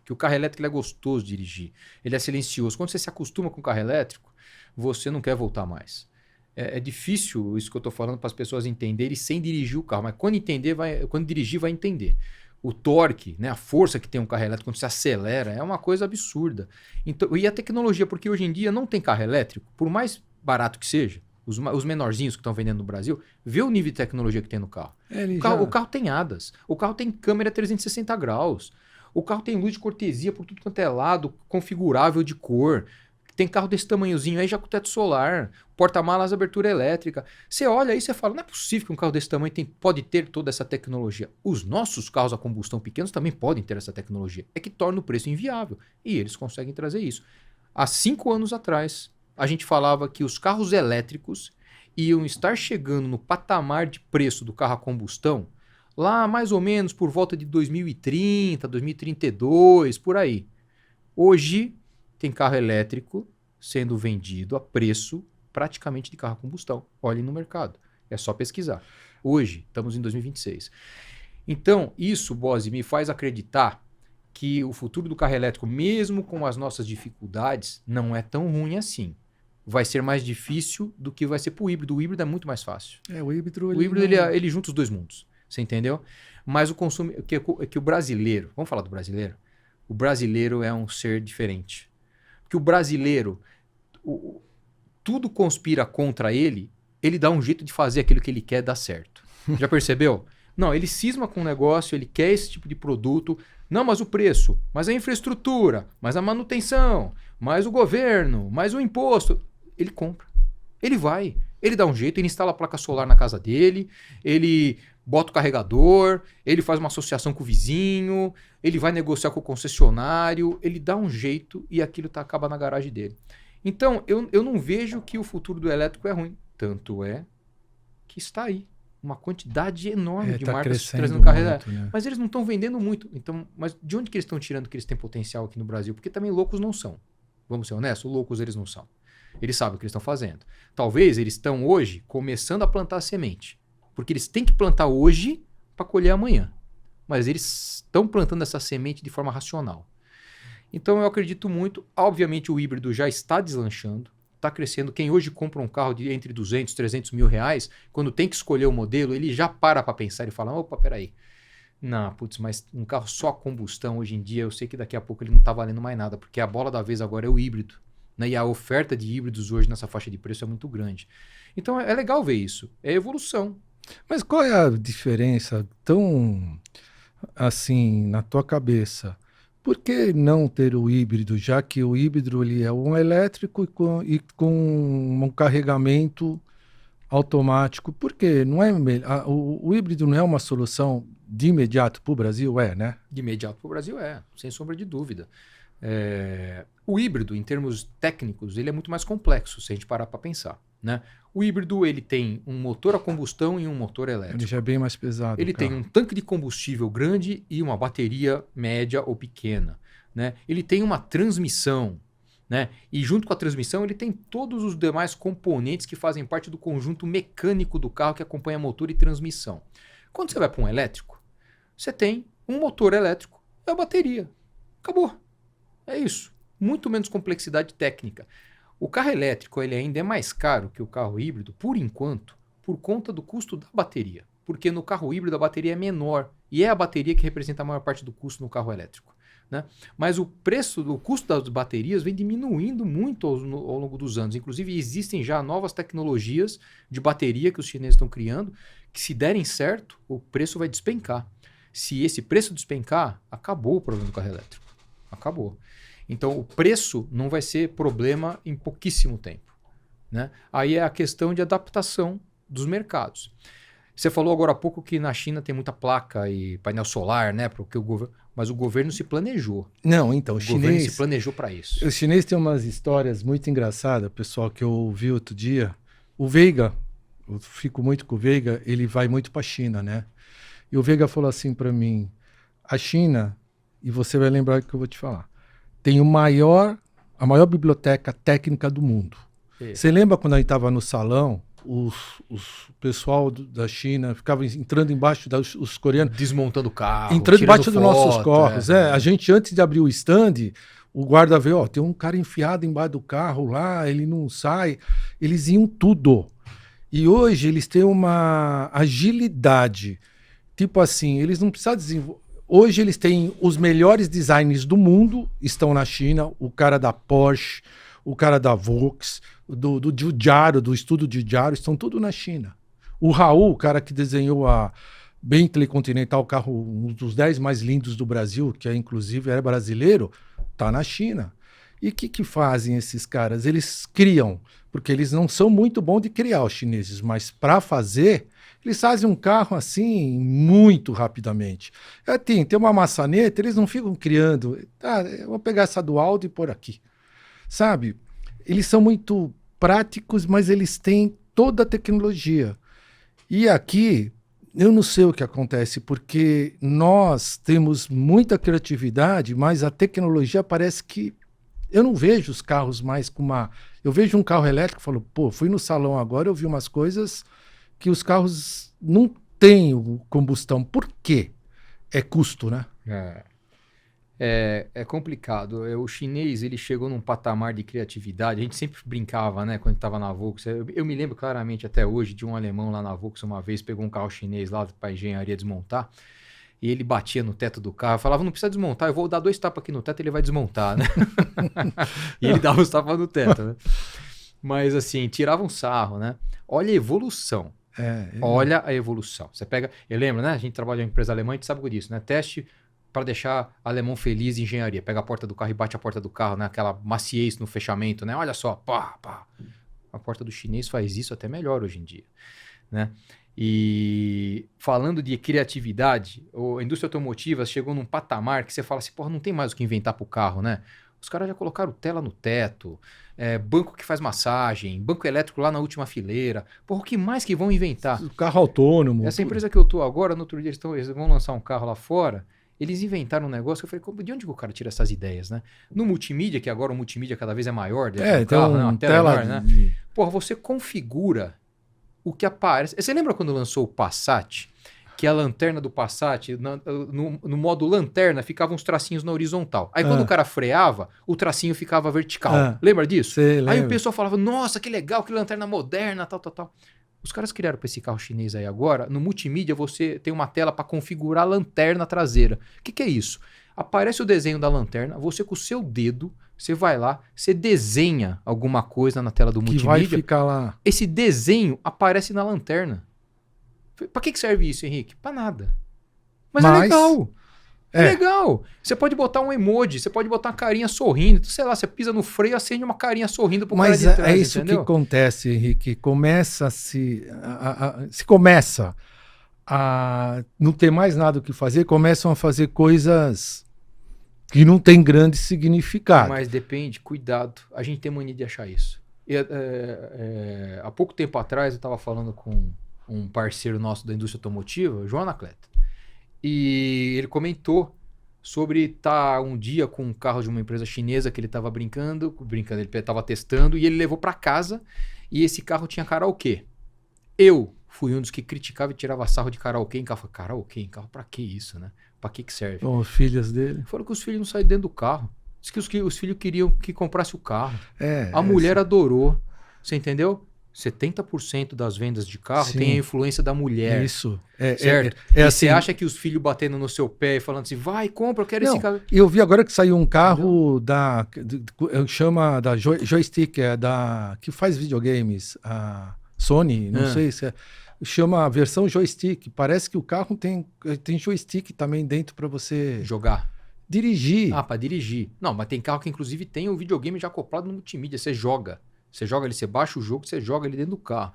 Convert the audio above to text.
que o carro elétrico ele é gostoso de dirigir, ele é silencioso. Quando você se acostuma com o carro elétrico, você não quer voltar mais. É difícil isso que eu estou falando para as pessoas entenderem sem dirigir o carro, mas quando dirigir vai entender. O torque, né, a força que tem um carro elétrico quando se acelera é uma coisa absurda. Então, e a tecnologia, porque hoje em dia não tem carro elétrico, por mais barato que seja, os menorzinhos que estão vendendo no Brasil, vê o nível de tecnologia que tem no carro. O carro tem hadas, o carro tem câmera 360 graus, o carro tem luz de cortesia por tudo quanto é lado, configurável de cor. Tem carro desse tamanhozinho aí já com teto solar, porta-malas, abertura elétrica. Você olha aí e você fala, não é possível que um carro desse tamanho pode ter toda essa tecnologia. Os nossos carros a combustão pequenos também podem ter essa tecnologia. É que torna o preço inviável. E eles conseguem trazer isso. Há 5 anos atrás, a gente falava que os carros elétricos iam estar chegando no patamar de preço do carro a combustão lá mais ou menos por volta de 2030, 2032, por aí. Hoje tem carro elétrico sendo vendido a preço praticamente de carro a combustão. Olhem no mercado. É só pesquisar. Hoje, estamos em 2026. Então, isso, Bose, me faz acreditar que o futuro do carro elétrico, mesmo com as nossas dificuldades, não é tão ruim assim. Vai ser mais difícil do que vai ser para o híbrido. O híbrido é muito mais fácil. O híbrido, ele junta os dois mundos. Você entendeu? Mas o consumo... que o brasileiro... Vamos falar do brasileiro? O brasileiro é um ser diferente. Porque o brasileiro, tudo conspira contra ele, ele dá um jeito de fazer aquilo que ele quer dar certo. Já percebeu? Não, ele cisma com o negócio, ele quer esse tipo de produto. Não, mas o preço, mas a infraestrutura, mas a manutenção, mais o governo, mais o imposto. Ele compra. Ele vai. Ele dá um jeito, ele instala a placa solar na casa dele, ele bota o carregador, ele faz uma associação com o vizinho, ele vai negociar com o concessionário, ele dá um jeito e aquilo acaba na garagem dele. Então, eu não vejo que o futuro do elétrico é ruim. Tanto é que está aí uma quantidade enorme de marcas trazendo carro elétrico. Né? Mas eles não estão vendendo muito. Então, mas de onde que eles estão tirando que eles têm potencial aqui no Brasil? Porque também loucos não são. Vamos ser honestos, loucos eles não são. Eles sabem o que eles estão fazendo. Talvez eles estão hoje começando a plantar a semente. Porque eles têm que plantar hoje para colher amanhã. Mas eles estão plantando essa semente de forma racional. Então eu acredito muito. Obviamente o híbrido já está deslanchando. Está crescendo. Quem hoje compra um carro de entre 200 e 300 mil reais, quando tem que escolher o modelo, ele já para pensar e fala, opa, peraí. Não, putz, mas um carro só a combustão hoje em dia, eu sei que daqui a pouco ele não está valendo mais nada, porque a bola da vez agora é o híbrido. Né? E a oferta de híbridos hoje nessa faixa de preço é muito grande. Então é legal ver isso. É evolução. Mas qual é a diferença tão assim na tua cabeça? Por que não ter o híbrido, já que o híbrido ele é um elétrico e com um carregamento automático? Por que não é o híbrido não é uma solução de imediato para o Brasil? Né? De imediato para o Brasil sem sombra de dúvida. O híbrido, em termos técnicos, ele é muito mais complexo, se a gente parar para pensar. Né? O híbrido ele tem um motor a combustão e um motor elétrico. Ele já é bem mais pesado. Ele tem um tanque de combustível grande e uma bateria média ou pequena. Né? Ele tem uma transmissão. Né? E junto com a transmissão ele tem todos os demais componentes que fazem parte do conjunto mecânico do carro que acompanha motor e transmissão. Quando você vai para um elétrico, você tem um motor elétrico e a bateria. Acabou. É isso. Muito menos complexidade técnica. O carro elétrico ele ainda é mais caro que o carro híbrido, por enquanto, por conta do custo da bateria. Porque no carro híbrido a bateria é menor e é a bateria que representa a maior parte do custo no carro elétrico. Né? Mas o custo das baterias vem diminuindo muito ao longo dos anos. Inclusive existem já novas tecnologias de bateria que os chineses estão criando, que se derem certo, o preço vai despencar. Se esse preço despencar, acabou o problema do carro elétrico. Acabou. Então, o preço não vai ser problema em pouquíssimo tempo. Né? Aí é a questão de adaptação dos mercados. Você falou agora há pouco que na China tem muita placa e painel solar, né? Porque mas o governo se planejou. Não, então, o governo se planejou para isso. Os chineses têm umas histórias muito engraçadas, pessoal, que eu ouvi outro dia. O Veiga, eu fico muito com o Veiga, ele vai muito para a China, né? E o Veiga falou assim para mim, a China, e você vai lembrar o que eu vou te falar, tem a maior biblioteca técnica do mundo. Você lembra quando a gente estava no salão os pessoal da China ficava entrando embaixo os coreanos. Desmontando o carro. Entrando embaixo dos foto, nossos carros. A gente, antes de abrir o stand, o guarda veio, ó, tem um cara enfiado embaixo do carro lá, ele não sai. Eles iam tudo. E hoje eles têm uma agilidade. Tipo assim, eles não precisam desenvolver. Hoje eles têm os melhores designers do mundo, estão na China, o cara da Porsche, o cara da Volks, do Giugiaro, do estudo de Giugiaro, estão tudo na China. O Raul, o cara que desenhou a Bentley Continental, o carro, um dos 10 mais lindos do Brasil, que inclusive era brasileiro, está na China. E o que fazem esses caras? Eles criam, porque eles não são muito bons de criar, os chineses, mas para fazer, eles fazem um carro assim muito rapidamente. Tem uma maçaneta, eles não ficam criando, eu vou pegar essa do Audi e pôr aqui. Sabe? Eles são muito práticos, mas eles têm toda a tecnologia. E aqui, eu não sei o que acontece, porque nós temos muita criatividade, mas a tecnologia parece que... Eu não vejo os carros mais com uma... Eu vejo um carro elétrico e falo, pô, fui no salão agora, eu vi umas coisas que os carros não têm combustão. Por quê? É custo, né? É complicado. O chinês, ele chegou num patamar de criatividade. A gente sempre brincava, né? Quando estava na Volks. Eu me lembro claramente até hoje de um alemão lá na Volks uma vez, pegou um carro chinês lá para a engenharia desmontar. E ele batia no teto do carro, falava, não precisa desmontar, eu vou dar 2 tapas aqui no teto e ele vai desmontar, né? E ele dava os tapas no teto, né? Mas assim, tirava um sarro, né? Olha a evolução. Olha a evolução. Você pega... Eu lembro, né? A gente trabalha em uma empresa alemã, a gente sabe disso, né? Teste para deixar alemão feliz em engenharia. Pega a porta do carro e bate a porta do carro, né? Aquela maciez no fechamento, né? Olha só, pá, pá. A porta do chinês faz isso até melhor hoje em dia, né? E falando de criatividade, a indústria automotiva chegou num patamar que você fala assim, porra, não tem mais o que inventar pro carro, né? Os caras já colocaram tela no teto, banco que faz massagem, banco elétrico lá na última fileira. Porra, o que mais que vão inventar? O carro autônomo. Essa empresa que eu tô agora, no outro dia, eles vão lançar um carro lá fora, eles inventaram um negócio que eu falei, de onde que o cara tira essas ideias, né? No multimídia, que agora o multimídia cada vez é maior, tem carro, né? Uma tela enorme, né? de... Porra, você configura o que aparece. Você lembra quando lançou o Passat? Que a lanterna do Passat, no modo lanterna, ficavam uns tracinhos na horizontal. Aí quando o cara freava, o tracinho ficava vertical. Lembra disso? Sei, aí o pessoal falava, nossa, que legal, que lanterna moderna, tal, tal, tal. Os caras criaram para esse carro chinês aí agora, no multimídia você tem uma tela para configurar a lanterna traseira. O que é isso? Aparece o desenho da lanterna, você com o seu dedo, você vai lá, você desenha alguma coisa na tela do multimídia. Que vai ficar lá. Esse desenho aparece na lanterna. Pra que serve isso, Henrique? Pra nada. Mas é legal. É legal. Você pode botar um emoji, você pode botar uma carinha sorrindo. Sei lá, você pisa no freio, acende uma carinha sorrindo pro cara de trás. Mas é isso, entendeu? Que acontece, Henrique. Começa se começa a não ter mais nada o que fazer, começam a fazer coisas que não tem grande significado. Mas depende, cuidado. A gente tem mania de achar isso. Há pouco tempo atrás eu estava falando com um parceiro nosso da indústria automotiva, João Anacleto. E ele comentou sobre estar um dia com um carro de uma empresa chinesa que ele estava brincando, ele estava testando, e ele levou para casa, e esse carro tinha karaokê. Eu fui um dos que criticava e tirava sarro de karaokê em carro. Falei, karaokê em carro, pra que isso, né? Pra que serve? Os filhos dele. Falou que os filhos não saíram dentro do carro. Diz que os filhos queriam que comprasse o carro. A mulher adorou. Você entendeu? 70% das vendas de carro tem a influência da mulher. Isso. Certo? E assim, você acha que os filhos batendo no seu pé e falando assim, vai, compra, eu quero esse carro. Eu vi agora que saiu um carro chama da Joystick, que faz videogames, a Sony, não sei se chama a versão Joystick. Parece que o carro tem joystick também dentro para você jogar. Dirigir. Para dirigir. Não, mas tem carro que inclusive tem o videogame já acoplado no multimídia, você joga. Você joga ali, você baixa o jogo, você joga ele dentro do carro.